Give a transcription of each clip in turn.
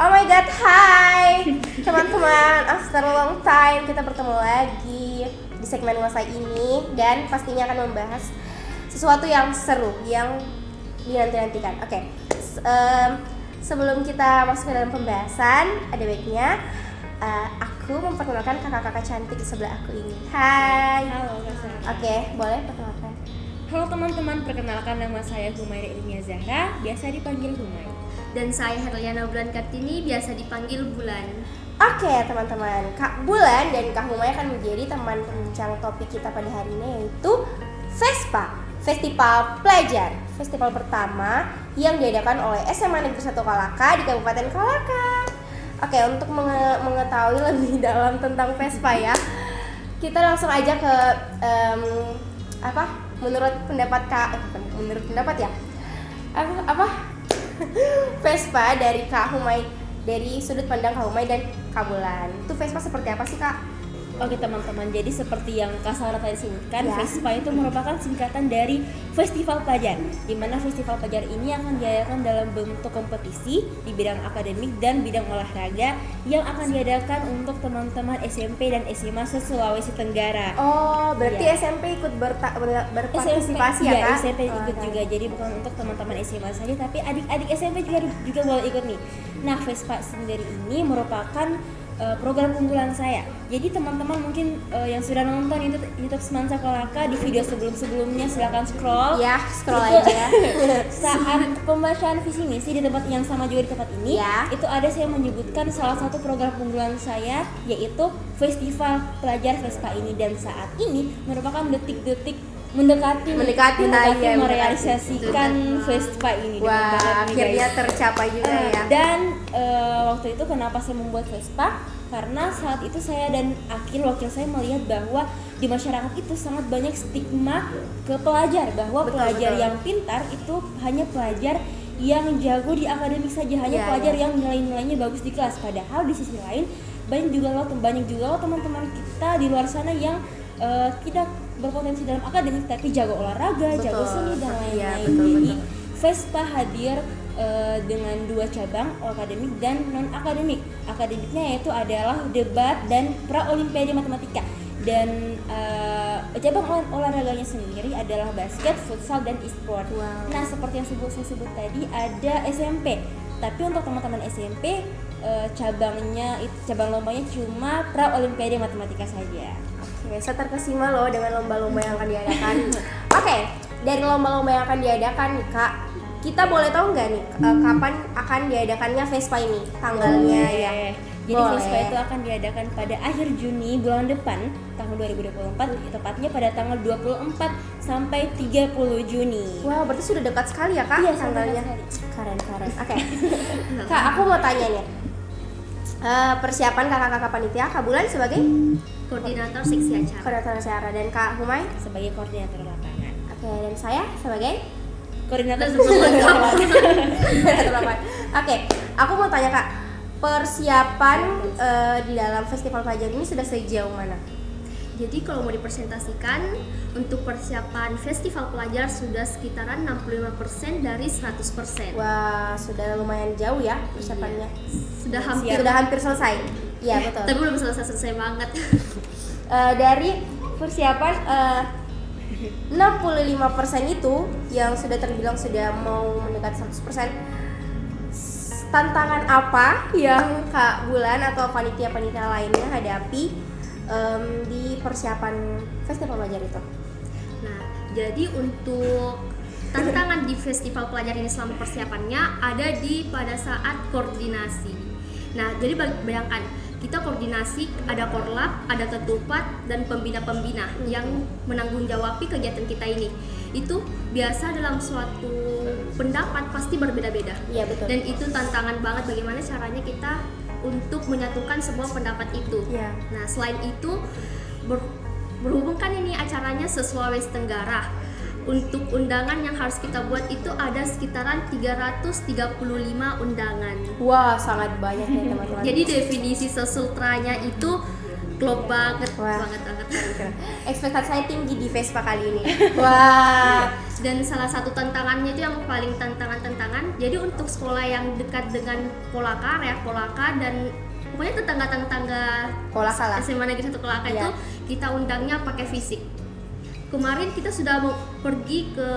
Oh my god, hai teman-teman, after a long time kita bertemu lagi di segmen Nguasai ini. Dan pastinya akan membahas sesuatu yang seru, yang dinanti-nantikan. Oke, sebelum kita masuk ke dalam pembahasan, ada baiknya aku memperkenalkan kakak-kakak cantik di sebelah aku ini. Hai. Halo Kak Sarah. Oke, boleh perkenalkan. Halo teman-teman, perkenalkan nama saya Humaira Ilmia Zahra, biasa dipanggil Humay. Dan saya Herliana Bulan Kartini, biasa dipanggil Bulan. Oke teman-teman, Kak Bulan dan Kak Humay akan menjadi teman pembincang topik kita pada hari ini, yaitu Vespa, Festival Pelajar. Festival pertama yang diadakan oleh SMA Negeri 1 Kalaka di Kabupaten Kalaka. Oke, untuk mengetahui lebih dalam tentang Vespa ya, kita langsung aja ke menurut pendapat Vespa dari Kak Humay, dari sudut pandang Kak Humay dan Kak Bulan. Itu Vespa seperti apa sih, Kak? Oke teman-teman, jadi seperti yang Kak Sarah tadi sebutkan, Ya. Vespa itu merupakan singkatan dari Festival Pelajar, di mana Festival Pelajar ini akan diadakan dalam bentuk kompetisi di bidang akademik dan bidang olahraga yang akan diadakan untuk teman-teman SMP dan SMA se-Sulawesi Tenggara. Oh, berarti Ya. SMP ikut berpartisipasi ya, Kak? SMP ikut juga, jadi bukan untuk teman-teman SMA saja, tapi adik-adik SMP juga boleh ikut nih. Nah, Vespa sendiri ini merupakan program unggulan saya. Jadi teman-teman mungkin yang sudah nonton YouTube Semansa Kalaka di video sebelum-sebelumnya, silakan scroll. Ya, scroll Itu aja. Saat pembacaan visi misi di tempat yang sama juga di tempat ini, Ya. itu ada saya menyebutkan salah satu program unggulan saya, yaitu Festival Pelajar Vespa ini, dan saat ini merupakan detik-detik mendekati merealisasikan Vespa ini. Wah, Dengan akhirnya tercapai juga ya. Dan waktu itu kenapa saya membuat Vespa? Karena saat itu saya dan Akil, wakil saya, melihat bahwa di masyarakat itu sangat banyak stigma ke pelajar, bahwa pelajar yang pintar itu hanya pelajar yang jago di akademik saja, hanya pelajar yang nilai-nilainya bagus di kelas. Padahal di sisi lain banyak juga loh teman-teman kita di luar sana yang tidak berpotensi dalam akademik tapi jago olahraga, jago seni dan lain-lain. Jadi Vespa hadir dengan dua cabang, akademik dan non akademik. Akademiknya yaitu adalah debat dan pra olimpiade matematika, dan cabang olahraganya sendiri adalah basket, futsal dan e-sport. Nah, seperti yang saya sebut tadi, ada SMP, tapi untuk teman-teman SMP cabang lombanya cuma pra olimpiade matematika saja. Oke, saya terkesima loh dengan lomba-lomba yang akan diadakan. Oke, dari lomba-lomba yang akan diadakan nih Kak, kita boleh tahu nggak nih kapan akan diadakannya Vespa ini? Tanggalnya ya. Jadi Vespa itu akan diadakan pada akhir Juni bulan depan tahun 2024, tepatnya pada tanggal 24 sampai 30 Juni. Wow, berarti sudah dekat sekali ya Kak tanggalnya. Keren. Oke. Kak, aku mau tanya nih. Persiapan kakak-kakak panitia, Kak Bulan sebagai Koordinator seksi acara. koordinator acara dan Kak Humay Sebagai koordinator lapangan. oke, dan saya sebagai Koordinator koordinator lapangan. Oke, aku mau tanya Kak, persiapan di dalam festival pelajar ini sudah sejauh mana? Jadi kalau mau dipresentasikan, untuk persiapan festival pelajar sudah sekitaran 65% dari 100%. Wah, sudah lumayan jauh ya persiapannya. Sudah Hampir selesai. Iya, betul. Tapi belum selesai banget. Dari persiapan 65% itu yang sudah terbilang sudah mau mendekat 100%, tantangan apa yang Kak Bulan atau panitia-panitia lainnya hadapi di persiapan festival pelajar itu? Nah, jadi untuk tantangan di festival pelajar ini selama persiapannya ada pada saat koordinasi. Nah, jadi bayangkan kita koordinasi, ada korlap, ada ketupat dan pembina-pembina yang menanggung-jawabi kegiatan kita ini. Itu biasa dalam suatu pendapat pasti berbeda-beda. Iya, betul. Dan itu tantangan banget bagaimana caranya kita untuk menyatukan semua pendapat itu. Iya. Nah, selain itu berhubung kan ini acaranya se-Sulawesi Tenggara. Untuk undangan yang harus kita buat itu ada sekitaran 335 undangan. Wah, sangat banyak ya teman-teman. Jadi definisi sesultranya itu klop banget. Wah. banget. Ekspektasi saya tinggi di Vespa kali ini. Wah, Dan salah satu tantangannya itu yang paling tantangan. Jadi untuk sekolah yang dekat dengan Polaka dan pokoknya tetangga Polaka lah. SMA Negeri 1 Kolaka itu Iya. kita undangnya pakai fisik. Kemarin kita sudah mau pergi ke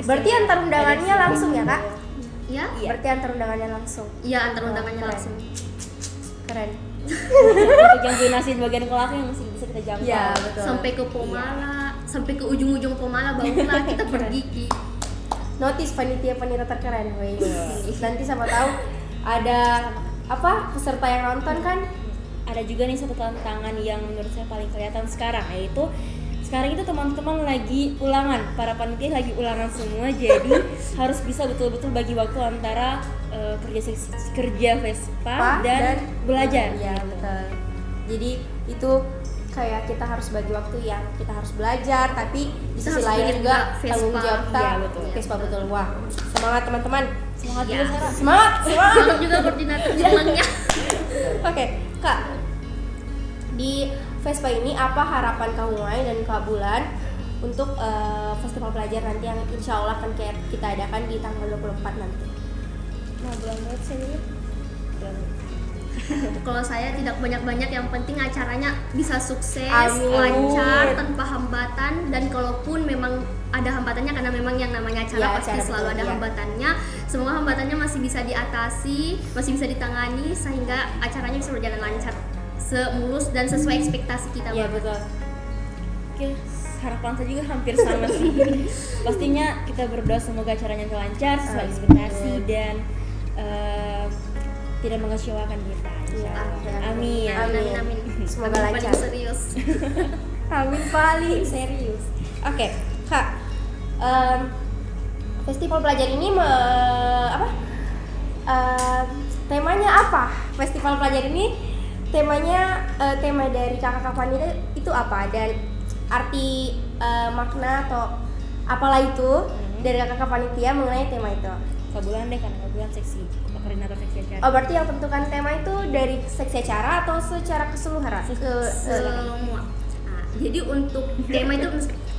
Berarti antar undangannya langsung ya kak? ya? Berarti antar undangannya langsung. Iya, antar undangannya keren. langsung. Keren. Untuk yang zonasi bagian Kolaka yang masih bisa kita jangkau. Iya, betul. Sampai ke Pomala, sampai ke ujung-ujung Pomala barulah kita pergi Ki. Notice panitia terkeren, woi. Nanti siapa tahu ada apa peserta yang nonton kan? Ada juga nih satu tantangan yang menurut saya paling kelihatan sekarang, yaitu sekarang itu teman-teman lagi ulangan, para panitia lagi ulangan semua, jadi harus bisa betul-betul bagi waktu antara kerja Vespa dan belajar. Iya, betul. Jadi itu kayak kita harus bagi waktu yang kita harus belajar, tapi di Kita sisi harus lain belajar juga Vespa. tanggung jawab kita. Iya, betul. Vespa betul. Wah, semangat teman-teman. Semangat Iya. juga Sarah. Semangat. Malam juga koordinator jumlahnya. Oke, Kak. Di Vespa ini apa harapan Kak Humay dan Kak Bulan untuk festival pelajar nanti yang insya Allah akan kita adakan di tanggal 24 nanti? Nah, bulan banget sih ini. Kalau saya tidak banyak-banyak, yang penting acaranya bisa sukses, Amin. lancar, tanpa hambatan. Dan kalaupun memang ada hambatannya, karena memang yang namanya acara Ya, pasti acara selalu betul, ada ya. hambatannya. Semoga hambatannya masih bisa diatasi, masih bisa ditangani, sehingga acaranya bisa berjalan lancar, semulus dan sesuai ekspektasi kita. Iya, Bang. betul. Oke, harapan saya juga hampir sama sih. Pastinya kita berdoa semoga acaranya lancar sesuai Amin. ekspektasi dan tidak mengecewakan kita. Iya, Amin. Amin, amin. Semoga Amin, lancar. paling serius. Amin paling serius. Oke, Kak. Festival pelajar ini temanya apa? Festival pelajar ini temanya tema dari kakak panitia itu apa, dan arti makna atau apalah itu dari kakak panitia mengenai tema itu? Kak Bulan deh, karena Kak Bulan seksi koordinator seksi acara. Oh, berarti yang tentukan tema itu dari seksi acara atau secara keseluruhan? Semua. Nah, jadi untuk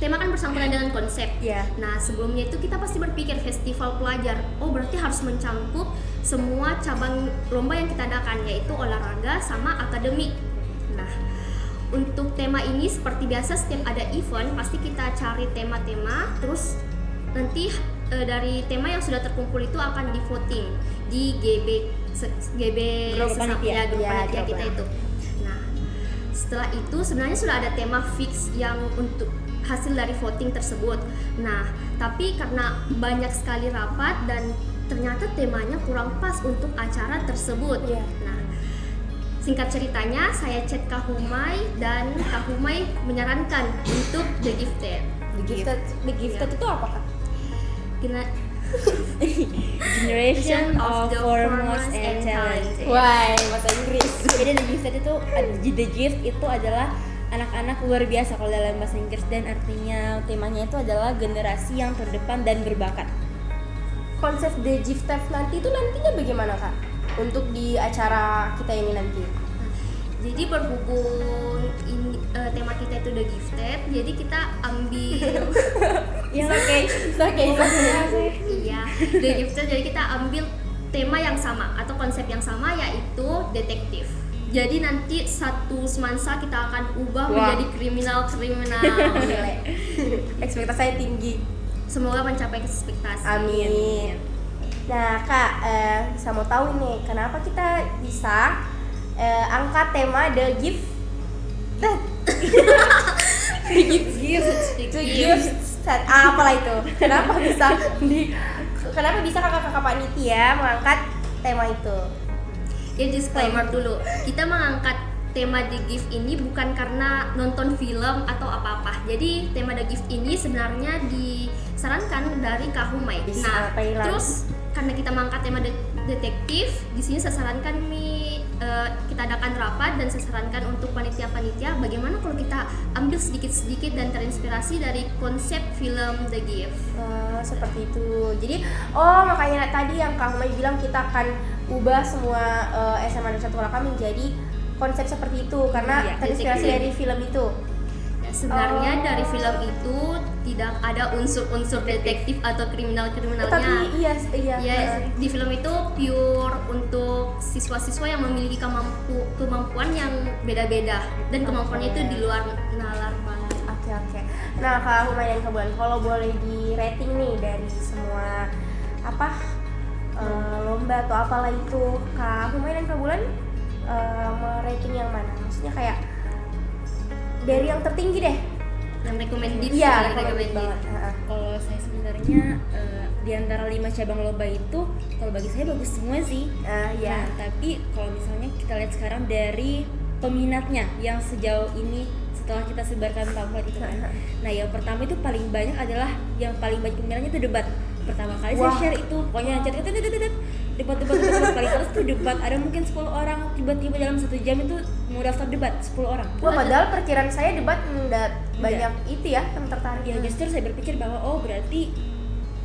tema kan bersangkutan dengan konsep. Iya. Nah, sebelumnya itu kita pasti berpikir festival pelajar. Oh, berarti harus mencangkup semua cabang lomba yang kita adakan, yaitu olahraga sama akademik. Nah, untuk tema ini seperti biasa setiap ada event pasti kita cari tema-tema, terus nanti dari tema yang sudah terkumpul itu akan di voting di GB Grup panitia. grup Iya, panitia grup kita lah. itu. Nah, setelah itu sebenarnya sudah ada tema fix yang untuk hasil dari voting tersebut. Nah, tapi karena banyak sekali rapat dan ternyata temanya kurang pas untuk acara tersebut. Iya. Nah, singkat ceritanya saya chat Kak Humay dan Kak Humay menyarankan untuk The Gifted. The Gifted itu apa, Kak? Generation of foremost and talented. Wah, bahasa Inggris. Jadi The Gift itu adalah anak-anak luar biasa kalau dalam bahasa Inggris, dan artinya temanya itu adalah generasi yang terdepan dan berbakat. Konsep The Gifted nanti itu nantinya bagaimana, Kak? Untuk di acara kita ini nanti. Jadi berhubung ini, tema kita itu The Gifted, jadi kita ambil Yang oke. iya The Gifted, jadi kita ambil tema yang sama atau konsep yang sama, yaitu detektif. Jadi nanti satu semansa kita akan ubah Wah. menjadi kriminal. Gile. Ekspektasi saya tinggi. Semoga mencapai ekspektasi. Amin. Nah, Kak, saya mau tahu nih, kenapa kita bisa angkat tema The Gift? The Gift. Apalah itu? Kenapa bisa kakak-kakak panitia mengangkat tema itu? Jadi disclaimer dulu, kita mengangkat tema The Gift ini bukan karena nonton film atau apa-apa. Jadi tema The Gift ini sebenarnya disarankan dari Kak Humay. Nah, terus karena kita mengangkat tema detektif, di sini saya sarankan kita adakan rapat dan saya sarankan untuk panitia-panitia bagaimana kalau kita ambil sedikit-sedikit dan terinspirasi dari konsep film The Gift. Seperti itu. Jadi, makanya tadi yang Kak Humay bilang kita akan ubah semua SMA Negeri 1 Kolaka menjadi konsep seperti itu karena Iya, terinspirasi detektif. dari film itu. Ya, Sebenarnya dari film itu tidak ada unsur-unsur detektif atau kriminalnya. Tapi iya. Ya, di film itu pure untuk siswa-siswa yang memiliki kemampuan yang beda-beda dan kemampuannya itu di luar nalar banget. Oke. Nah, Kak Humayna dan Kak Bulan, kalau boleh di rating nih dari semua lomba atau apalah itu, Kak Humayna dan Kak Bulan merating yang mana? Maksudnya kayak dari yang tertinggi deh. Yang recommended. Iya, paling recommended banget. Kalau saya sebenarnya di antara 5 cabang lomba itu kalau bagi saya bagus semua sih. Ya. Nah, tapi kalau misalnya kita lihat sekarang dari peminatnya yang sejauh ini setelah kita sebarkan pamflet itu kan. Nah, yang pertama itu paling banyak adalah yang paling banyak peminatnya itu debat. Pertama kali saya share itu, pokoknya debat paling terus tuh debat, ada mungkin 10 orang tiba-tiba dalam 1 jam itu mau daftar debat 10 orang. Wah, padahal perkiraan saya debat banyak itu ya yang tertarik. Ya justru saya berpikir bahwa berarti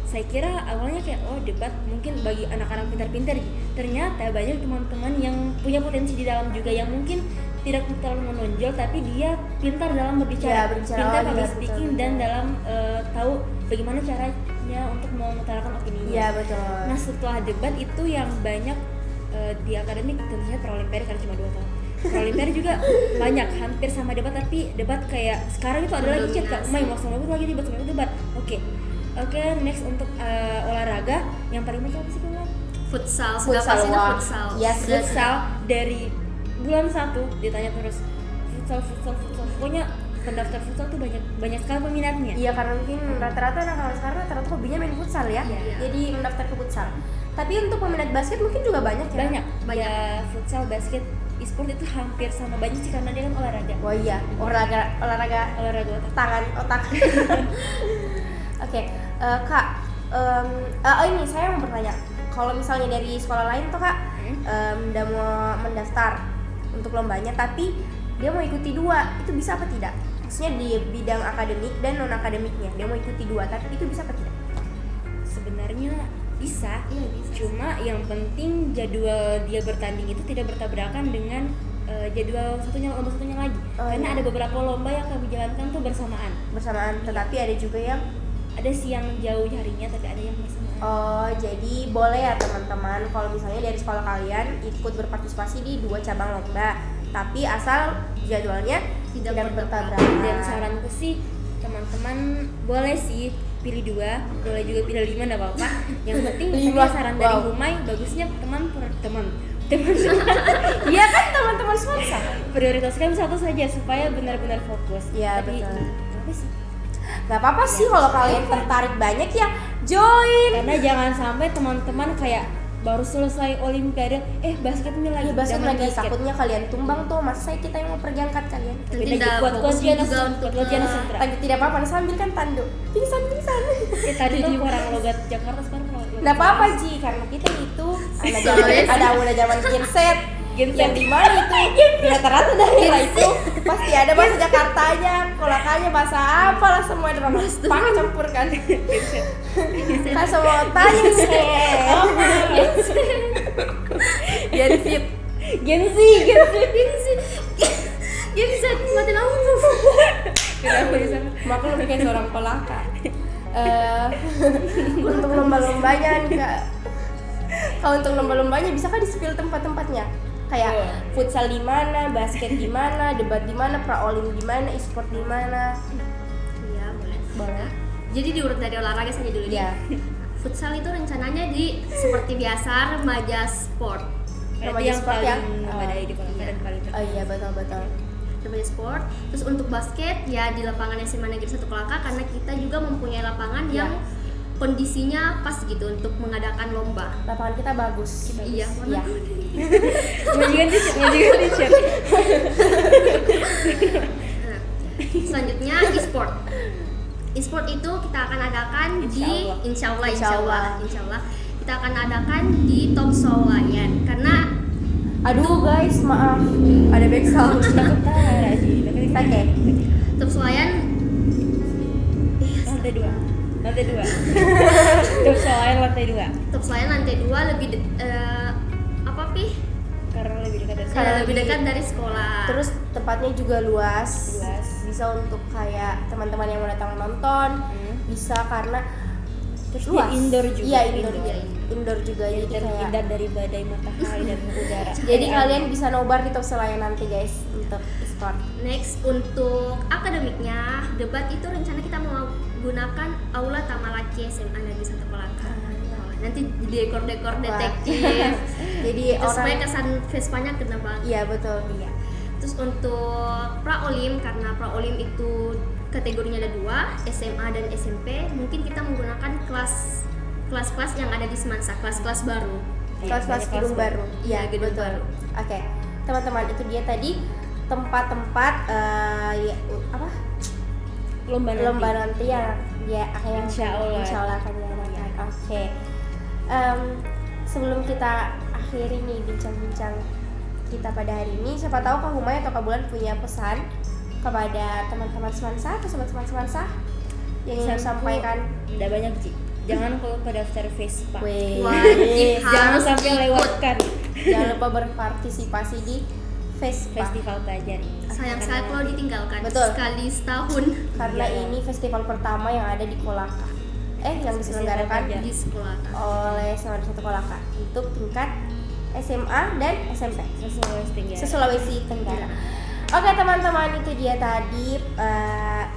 saya kira awalnya kayak debat mungkin bagi anak-anak pintar-pintar, ternyata banyak teman-teman yang punya potensi di dalam juga yang mungkin tidak terlalu menonjol tapi dia pintar dalam berbicara, pintar public speaking dan dalam tahu bagaimana caranya untuk mengutarakan opininya. Iya, betul. Nah, setelah debat itu yang banyak di akademik tentunya Paralimpiade karena cuma 2 tahun. Paralimpiade juga banyak, hampir sama debat, tapi debat kayak sekarang itu ada lagi chat Kak Umay, mau sama lagi debat. Oke, next untuk olahraga yang paling banyak apa sih Kak? Futsal. Yes, futsal dari bulan 1 ditanya terus futsal. Pokoknya pendaftar futsal tuh banyak sekali peminatnya. Iya, karena mungkin rata-rata anak-anak sekarang rata-rata hobinya main futsal ya. Iya. Jadi mendaftar ke futsal. Tapi untuk peminat basket mungkin juga banyak ya. Banyak. Ya, futsal, basket, e-sport itu hampir sama banyak sih karena dia kan olahraga. Wah iya, olahraga otak. otak. Oke, Kak, ini saya mau bertanya. Kalau misalnya dari sekolah lain tuh Kak, udah mau mendaftar untuk lombanya, tapi dia mau ikuti 2, itu bisa apa tidak? Maksudnya di bidang akademik dan non akademiknya, dia mau ikuti 2, tapi itu bisa apa tidak? Sebenarnya bisa. Cuma yang penting jadwal dia bertanding itu tidak bertabrakan dengan jadwal lomba satunya lagi. Karena ada beberapa lomba yang kami jalankan tuh bersamaan. Tetapi ada juga yang ada sih yang jauh harinya, tapi ada yang bersamaan. Oh, jadi boleh ya teman-teman kalau misalnya dari sekolah kalian ikut berpartisipasi di 2 cabang lomba, tapi asal jadwalnya tidak bertabrakan. Dan saranku sih teman-teman boleh sih pilih 2, boleh juga pilih 5, enggak apa-apa. Yang penting 5, saran dari Humay, bagusnya teman iya kan teman-teman sponsor. Prioritaskan satu saja supaya benar-benar fokus. Iya, tapi betul. apa sih? Gak apa-apa sih kalau kalian tertarik banyak ya join. Karena jangan sampai teman-teman kayak baru selesai olimpiade basket ini lagi. Basket lagi, takutnya kalian tumbang tuh, masa kita yang mau pergi angkat kalian. Tidak kuat-kuatnya juga untuk tapi tidak apa-apa, sambil kan tanduk pingsan. Tadi tuh orang logat Jakarta, sekarang logat. Nggak apa-apa Ji, karena kita itu anak zaman genset yang di mana itu rata-rata daerah itu pasti ada bahasa Jakartanya, kolakannya bahasa apalah, semua drama Jepang campur kan. Kan semua tanya Genset mati lampu. Kenapa bisa? Maklum kayak seorang kolaka. Untuk lomba-lombanya enggak. Kalau untuk lomba-lombanya bisa kan di-spill tempat-tempatnya? Kayak futsal di mana, basket di mana, debat di mana, praolim di mana, e-sport di mana? Iya, Boleh. Jadi diurut dari olahraga saja dulu ya. Futsal itu rencananya seperti biasa remaja sport. Remaja sport yang memadai di Paralimpiade paling. Oh iya, betul. Remaja sport. Terus untuk basket ya di lapangan SMA Negeri 1 Kolaka, karena kita juga mempunyai lapangan yang kondisinya pas gitu untuk mengadakan lomba. Lapangan kita bagus. Iya. Ngajukan t-shirt. Nah, selanjutnya e-sport. E-sport itu kita akan adakan insya Allah kita akan adakan di Top Solayan, karena aduh guys, maaf ada background. Oke. Top Solayan lantai 2. Top Solayan lantai 2. Top Solayan lantai 2 lebih Karena lebih dekat dari lebih dekat dari sekolah. Terus tempatnya juga luas. bisa untuk kayak teman-teman yang mau datang nonton, bisa karena Terus luas. di indoor juga. Iya, indoor juga Jadi jadi kayak terhindar dari badai matahari dan udara. jadi kalian bisa nobar di Top Selayar nanti guys untuk e-sport. Next, untuk akademiknya, debat itu rencana kita mau gunakan Aula Tamalaci SMA Negeri 1 Kolaka. Nanti dekor-dekor Wah. detektif. Jadi Terus supaya orang kesan Vespanya kena banget. iya betul. Iya. Terus untuk Praolim, karena Praolim itu kategorinya ada 2, SMA dan SMP, mungkin kita menggunakan kelas-kelas yang ada di Semansa, kelas-kelas baru. Kelas-kelas banyak gedung baru. Iya, gedung betul. baru. Oke. Teman-teman, itu dia tadi tempat-tempat ya, apa? Lomba nanti yang akhirnya Insya Allah. akan diadakan. Oke. Sebelum kita akhiri nih bincang-bincang kita pada hari ini, siapa tahu Kak Humay atau Kak Bulan punya pesan kepada teman-teman Semansa atau sobat-sobat Semansa yang ingin disampaikan. Udah banyak Ci. Jangan lupa daftar Vespa. Wih. Wajib Jangan harus sampai ikut. lewatkan Jangan lupa berpartisipasi di Vespa. festival pelajar ini. Sayang sekali kalau ditinggalkan Betul. sekali setahun Karena Iya. ini festival pertama yang ada di Kolaka. Yang diselenggarakan Festival di sekolah. oleh SMA 1 Kolaka untuk tingkat SMA dan SMP se-Sulawesi Tenggara. Oke teman-teman, itu dia tadi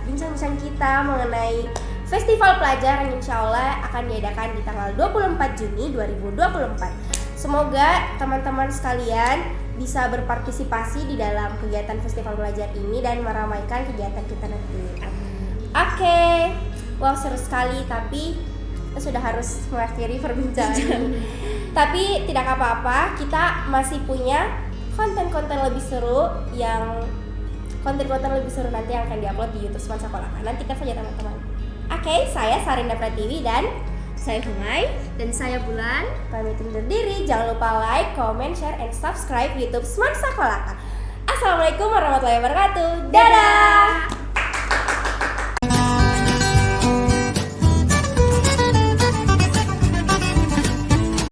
bincang-bincang kita mengenai Festival Pelajar yang insya Allah akan diadakan di tanggal 24 Juni 2024. Semoga teman-teman sekalian bisa berpartisipasi di dalam kegiatan Festival Pelajar ini dan meramaikan kegiatan kita nanti. Oke, wow seru sekali, tapi kita sudah harus mengakhiri perbincangan ini. Tapi tidak apa-apa, kita masih punya konten-konten lebih seru nanti yang akan diupload di YouTube Semansa Kolaka. Nantikan saja teman-teman. Oke, saya Sarinda Pratiwi dan Saya Humay. Dan saya Bulan. pamit undur diri. Jangan lupa like, comment, share, and subscribe YouTube Semansa Kolaka. Assalamualaikum warahmatullahi wabarakatuh. Dadah.